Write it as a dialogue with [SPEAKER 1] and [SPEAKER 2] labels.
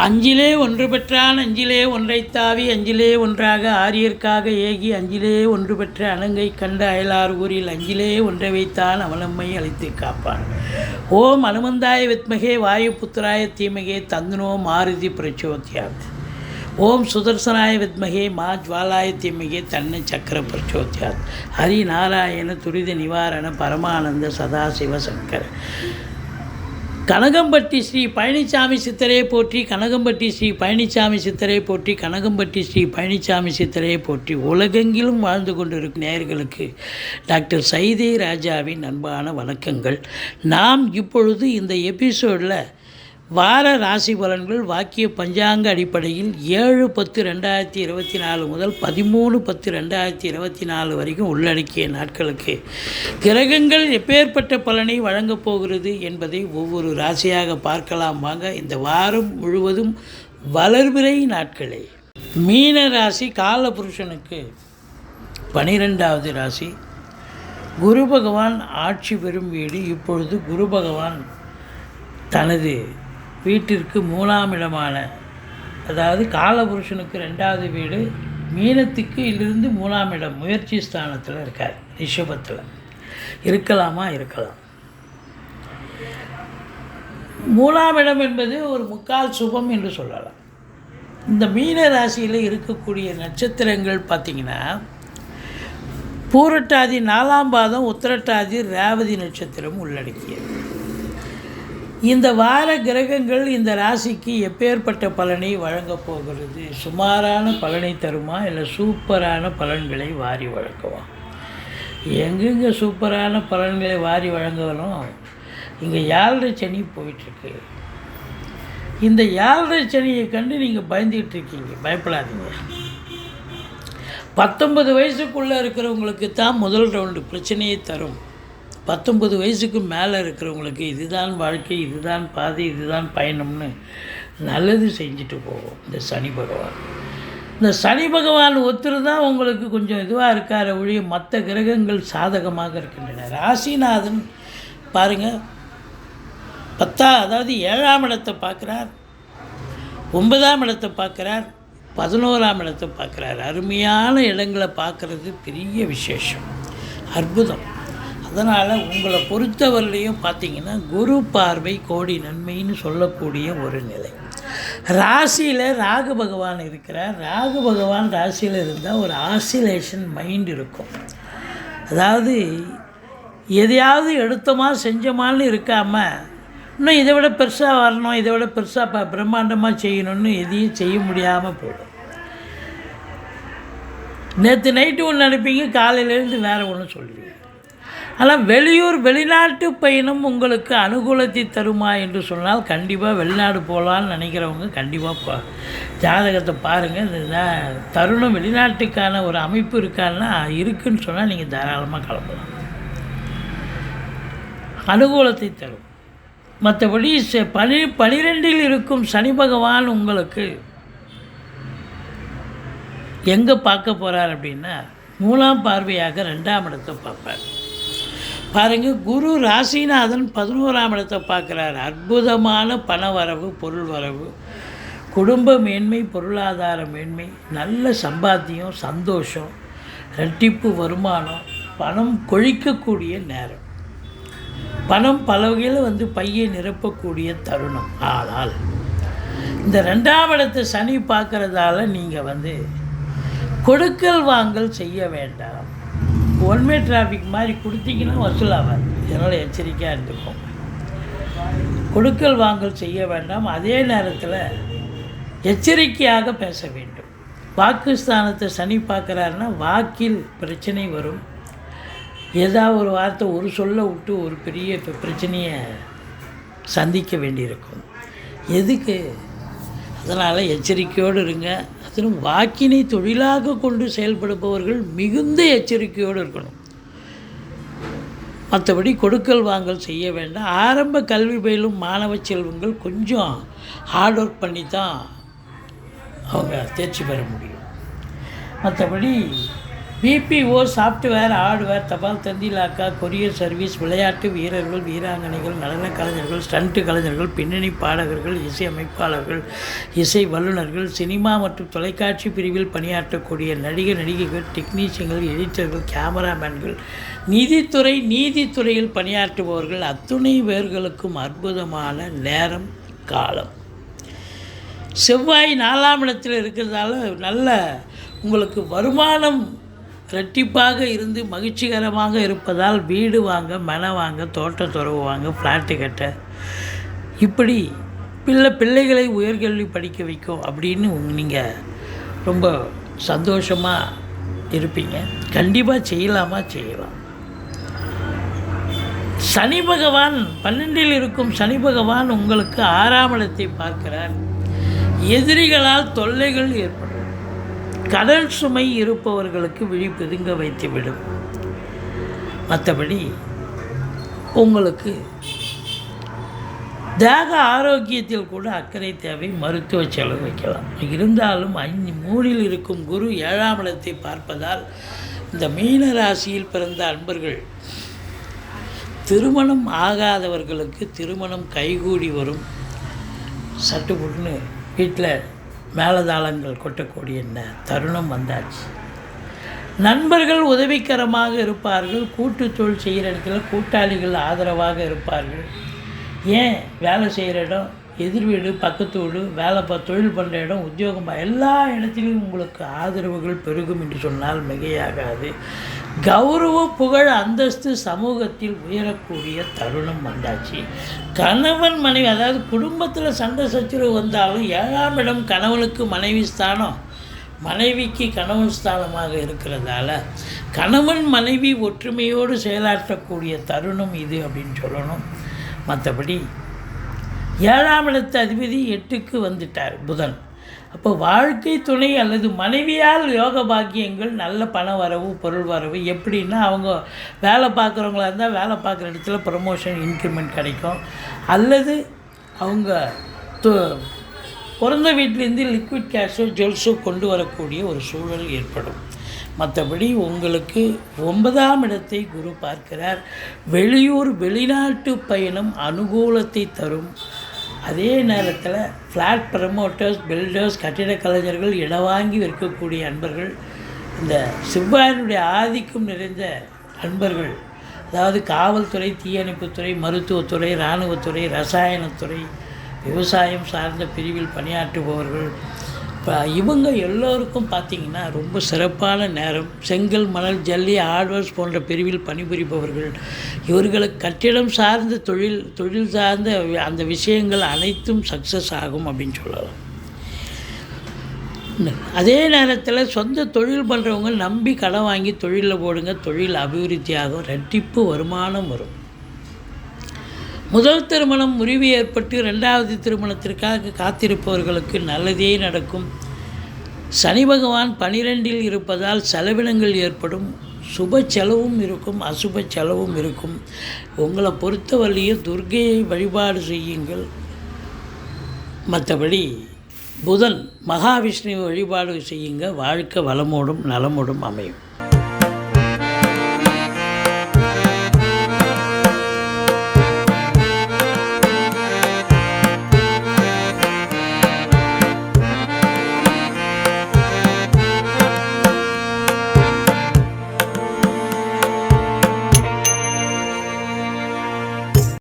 [SPEAKER 1] அஞ்சிலே ஒன்று பெற்றான் அஞ்சிலே ஒன்றைத்தாவி அஞ்சிலே ஒன்றாக ஆரியர்க்காக ஏகி அஞ்சிலே ஒன்று பெற்ற அணங்கை கண்ட அயலார் ஊரில் அஞ்சிலே ஒன்றை வைத்தான் அவனம்மை அழைத்து காப்பான். ஓம் அனுமந்தாய வித்மகே வாயு புத்திராய தீமகே தந்தனோ மாருதி பிரச்சோத்யாத். ஓம் சுதர்சனாய வித்மகே மா ஜ்வாலாய தீமகே தன்னை சக்கர பிரச்சோத்யாத். ஹரி நாராயண துரித நிவாரண பரமானந்த சதாசிவ சங்கர. கனகம்பட்டி ஸ்ரீ பழனிசாமி சித்தரை போற்றி, கனகம்பட்டி ஸ்ரீ பழனிசாமி சித்தரை போற்றி, கனகம்பட்டி ஸ்ரீ பழனிசாமி சித்தரை போற்றி. உலகெங்கிலும் வாழ்ந்து கொண்டிருக்கும் நேயர்களுக்கு டாக்டர் சைதை ராஜாவின் அன்பான வணக்கங்கள். நாம் இப்பொழுது இந்த எபிசோடில் வார ராசி பலன்கள் வாக்கிய பஞ்சாங்க அடிப்படையில் 7/10/2024 முதல் 13/10/2024 வரைக்கும் உள்ளடக்கிய நாட்களுக்கு கிரகங்கள் எப்பேற்பட்ட பலனை வழங்கப் போகிறது என்பதை ஒவ்வொரு ராசியாக பார்க்கலாம். வாங்க. இந்த வாரம் முழுவதும் வளர்பிறை நாட்களே. மீன ராசி காலபுருஷனுக்கு 12வது ராசி. குரு பகவான் ஆட்சி பெறும் வீடு. இப்பொழுது குரு பகவான் தனது வீட்டிற்கு 3ஆம் இடமான, அதாவது காலபுருஷனுக்கு 2வது வீடு மீனத்துக்கு இதிலிருந்து 3ஆம் இடம் முயற்சி ஸ்தானத்தில் இருக்கார். ரிஷபத்தில் இருக்கலாமா? இருக்கலாம். 3ஆம் இடம் என்பது ஒரு முக்கால் சுபம் என்று சொல்லலாம். இந்த மீன ராசியில் இருக்கக்கூடிய நட்சத்திரங்கள் பார்த்திங்கன்னா பூரட்டாதி 4ஆம் பாதம், உத்திரட்டாதி, ரேவதி நட்சத்திரம் உள்ளடக்கியது. இந்த வார கிரகங்கள் இந்த ராசிக்கு எப்பேற்பட்ட பலனை வழங்கப் போகிறது? சுமாரான பலனை தருமா, இல்லை சூப்பரான பலன்களை வாரி வழங்குமா? எங்கெங்கே சூப்பரான பலன்களை வாரி வழங்கணும்? இங்கே 7.5 சனி போயிட்டுருக்கு. இந்த 7.5 சனியை கண்டு நீங்கள் பயந்துக்கிட்டு இருக்கீங்க. பயப்படாதீங்க. 19 வயசுக்குள்ளே இருக்கிறவங்களுக்கு தான் முதல் ரவுண்டு பிரச்சனையை தரும். 19 வயசுக்கு மேலே இருக்கிறவங்களுக்கு இதுதான் வாழ்க்கை, இதுதான் பாதை, இதுதான் பயணம்னு நல்லது செஞ்சுட்டு போகும் இந்த சனி பகவான். இந்த சனி பகவான் ஒருத்தர் தான் உங்களுக்கு கொஞ்சம் இதுவாக இருக்கார ஒழிய மற்ற கிரகங்கள் சாதகமாக இருக்கின்றன. ராசிநாதன் பாருங்கள், 7ஆம் இடத்தை பார்க்குறார், 9ஆம் இடத்தை பார்க்குறார், 11ஆம் இடத்தை பார்க்குறார். அருமையான இடங்களை பார்க்குறது பெரிய விசேஷம், அற்புதம். அதனால் உங்களை பொறுத்தவரையிலையும் பார்த்திங்கன்னா குரு பார்வை கோடி நன்மைன்னு சொல்லக்கூடிய ஒரு நிலை. ராசியில் ராகு பகவான் இருக்கிறார். ராகு பகவான் ராசியில் இருந்தால் ஒரு ஆசிலேஷன் மைண்ட் இருக்கும். அதாவது எதையாவது எடுத்தோமா செஞ்சோமான்னு இருக்காமல் இன்னும் இதை விட பெருசாக வரணும், இதை விட பெருசாக பிரம்மாண்டமாக செய்யணும்னு எதையும் செய்ய முடியாமல் போயிடும். நேற்று நைட்டு ஒன்று நினைப்பீங்க, காலையிலேருந்து வேறு ஒன்று சொல்லுவீங்க. ஆனால் வெளிநாட்டு பயணம் உங்களுக்கு அனுகூலத்தை தருமா என்று சொன்னால் கண்டிப்பாக வெளிநாடு போகலான்னு நினைக்கிறவங்க கண்டிப்பாக ஜாதகத்தை பாருங்கள். இந்த தருணம் வெளிநாட்டுக்கான ஒரு அமைப்பு இருக்கான்னா இருக்குன்னு சொன்னால் நீங்கள் தாராளமாக கிளம்பலாம். அனுகூலத்தை தரும். மற்றபடி 12இல் இருக்கும் சனி பகவான் உங்களுக்கு எங்கே பார்க்க போகிறார் அப்படின்னா 3ஆம் பார்வையாக 2ஆம் இடத்தை பார்ப்பார். பாருங்கள், குரு ராசிநாதன் 11ஆம் இடத்தை பார்க்குறார். அற்புதமான பண வரவு, பொருள் வரவு, குடும்ப மேன்மை, பொருளாதார மேன்மை, நல்ல சம்பாத்தியம், சந்தோஷம், இரட்டிப்பு வருமானம், பணம் கொழிக்கக்கூடிய நேரம், பணம் பல வகையில் பையை நிரப்பக்கூடிய தருணம். ஆனால் இந்த 2ஆம் இடத்தை சனி பார்க்குறதால நீங்கள் கொடுக்கல் வாங்கல் செய்ய வேண்டாம். ஒன்மே டிராஃபிக் மாதிரி கொடுத்தீங்கன்னா வசூலாகாது. இதனால் எச்சரிக்கையாக இருந்துக்கும். கொடுக்கல் வாங்கல் செய்ய வேண்டாம். அதே நேரத்தில் எச்சரிக்கையாக பேச வேண்டும். வாக்குஸ்தானத்தை சனி பார்க்குறாருன்னா வாக்கில் பிரச்சனை வரும். ஏதாவது ஒரு வார்த்தை ஒரு சொல்ல விட்டு ஒரு பெரிய பிரச்சனையை சந்திக்க வேண்டியிருக்கும். எதுக்கு? அதனால் எச்சரிக்கையோடு இருங்க. அதிலும் வாக்கினை தொழிலாக கொண்டு செயல்படுபவர்கள் மிகுந்த எச்சரிக்கையோடு இருக்கணும். மற்றபடி கொடுக்கல் வாங்கல் செய்ய வேண்டாம். ஆரம்ப கல்வி பயிலும் மாணவ செல்வங்கள் கொஞ்சம் ஹார்ட் ஒர்க் பண்ணி தான் அவங்க தேர்ச்சி பெற முடியும். மற்றபடி பிபிஓ, சாஃப்ட்வேர், ஹார்ட்வேர், தபால் தந்தி இலாக்கா, கொரியர் சர்வீஸ், விளையாட்டு வீரர்கள், வீராங்கனைகள், நடன கலைஞர்கள், ஸ்டண்ட் கலைஞர்கள், பின்னணி பாடகர்கள், இசை அமைப்பாளர்கள், இசை வல்லுநர்கள், சினிமா மற்றும் தொலைக்காட்சி பிரிவில் பணியாற்றக்கூடிய நடிகைகள், டெக்னீஷியன்கள், எடிட்டர்கள், கேமராமேன்கள், நீதித்துறையில் பணியாற்றுபவர்கள் அத்துணை பேர்களுக்கும் அற்புதமான நேரம் காலம். செவ்வாய் 4ஆம் இடத்தில் இருக்கிறதால நல்ல உங்களுக்கு வருமானம் இரட்டிப்பாக இருந்து மகிழ்ச்சிகரமாக இருப்பதால் வீடு வாங்க, மனை வாங்க, தோட்டத்துறவு வாங்க, ஃப்ளாட்டு கட்ட, இப்படி பிள்ளைகளை உயர்கல்வி படிக்க வைக்கும் அப்படின்னு நீங்கள் ரொம்ப சந்தோஷமாக இருப்பீங்க. கண்டிப்பாக செய்யலாம். சனி பகவான் 12இல் இருக்கும் சனி பகவான் உங்களுக்கு 6ஆம் இடத்தை பார்க்கிறார். எதிரிகளால் தொல்லைகள் ஏற்படும். கடல் சுமை இருப்பவர்களுக்கு விழிப்புதுங்க வைத்துவிடும். மற்றபடி உங்களுக்கு தேக ஆரோக்கியத்தில் கூட அக்கறை தேவை, மருத்துவ செலவு வைக்கலாம். இருந்தாலும் 3இல் இருக்கும் குரு 7ஆம் இடத்தை பார்ப்பதால் இந்த மீன ராசியில் பிறந்த அன்பர்கள், திருமணம் ஆகாதவர்களுக்கு திருமணம் கைகூடி வரும். சட்டுப்புட்டுன்னு வீட்டில் மேலதாளங்கள் கொட்டக்கூடிய தருணம் வந்தாச்சு. நண்பர்கள் உதவிகரமாக இருப்பார்கள். கூட்டு தொழில் செய்கிற இடத்துல கூட்டாளிகள் ஆதரவாக இருப்பார்கள். ஏன் வேலை செய்கிற இடம், எதிர் வீடு, பக்கத்து வீடு, தொழில் பண்ணுற இடம், உத்தியோகம், எல்லா இடத்திலும் உங்களுக்கு ஆதரவுகள் பெருகும் என்று சொன்னால் மிகையாகாது. கௌரவ, புகழ், அந்தஸ்து சமூகத்தில் உயரக்கூடிய தருணம் வந்தாச்சு. கணவன் மனைவி, அதாவது குடும்பத்தில் சண்டை சச்சரவு வந்தாலும் 7ஆம் இடம் கணவனுக்கு மனைவி ஸ்தானம், மனைவிக்கு கணவன் ஸ்தானமாக இருக்கிறதால கணவன் மனைவி ஒற்றுமையோடு செயலாற்றக்கூடிய தருணம் இது அப்படின்னு சொல்லணும். மற்றபடி 7ஆம் இடத்து அதிபதி 8க்கு வந்துட்டார் புதன். அப்போ வாழ்க்கை துணை அல்லது மனைவியால் யோக பாக்கியங்கள், நல்ல பண வரவு, பொருள் வரவு. எப்படின்னா அவங்க வேலை பார்க்குறவங்களா இருந்தால் வேலை பார்க்குற இடத்துல ப்ரமோஷன், இன்க்ரிமெண்ட் கிடைக்கும். அல்லது அவங்க பிறந்த வீட்டிலேருந்து லிக்விட் கேஷோ ஜுவல்ஸோ கொண்டு வரக்கூடிய ஒரு சூழல் ஏற்படும். மற்றபடி உங்களுக்கு 9ஆம் இடத்தை குரு பார்க்கிறார். வெளிநாட்டு பயணம் அனுகூலத்தை தரும். அதே நேரத்தில் ஃப்ளாட் ப்ரமோட்டர்ஸ், பில்டர்ஸ், கட்டிட கலைஞர்கள், இடம் வாங்கி விற்கக்கூடிய அன்பர்கள், இந்த செவ்வாயினுடைய ஆதிக்கம் நிறைந்த அன்பர்கள், அதாவது காவல்துறை, தீயணைப்புத்துறை, மருத்துவத்துறை, இராணுவத்துறை, ரசாயனத்துறை, விவசாயம் சார்ந்த பிரிவில் பணியாற்றுபவர்கள், இப்போ இவங்க எல்லோருக்கும் பார்த்திங்கன்னா ரொம்ப சிறப்பான நேரம். செங்கல், மணல், ஜல்லி, ஹார்ட்வேர்ஸ் போன்ற பிரிவில் பணிபுரிபவர்கள், இவர்களுக்கு கட்டிடம் சார்ந்த தொழில் சார்ந்த அந்த விஷயங்கள் அனைத்தும் சக்ஸஸ் ஆகும் அப்படின்னு சொல்லலாம். அதே நேரத்தில் சொந்த தொழில் பண்ணுறவங்க நம்பி கடன் வாங்கி தொழிலில் போடுங்க, தொழில் அபிவிருத்தியாகும், ரெட்டிப்பு வருமானம் வரும். முதல் திருமணம் முறிவு ஏற்பட்டு 2வது திருமணத்திற்காக காத்திருப்பவர்களுக்கு நல்லதே நடக்கும். சனி பகவான் 12இல் இருப்பதால் செலவினங்கள் ஏற்படும். சுப செலவும் இருக்கும், அசுப செலவும் இருக்கும். உங்களை பொறுத்தவரையும் துர்க்கையை வழிபாடு செய்யுங்கள். மற்றபடி புதன், மகாவிஷ்ணுவை வழிபாடு செய்யுங்க. வாழ்க்கை வளமோடும் நலமோடும் அமையும்.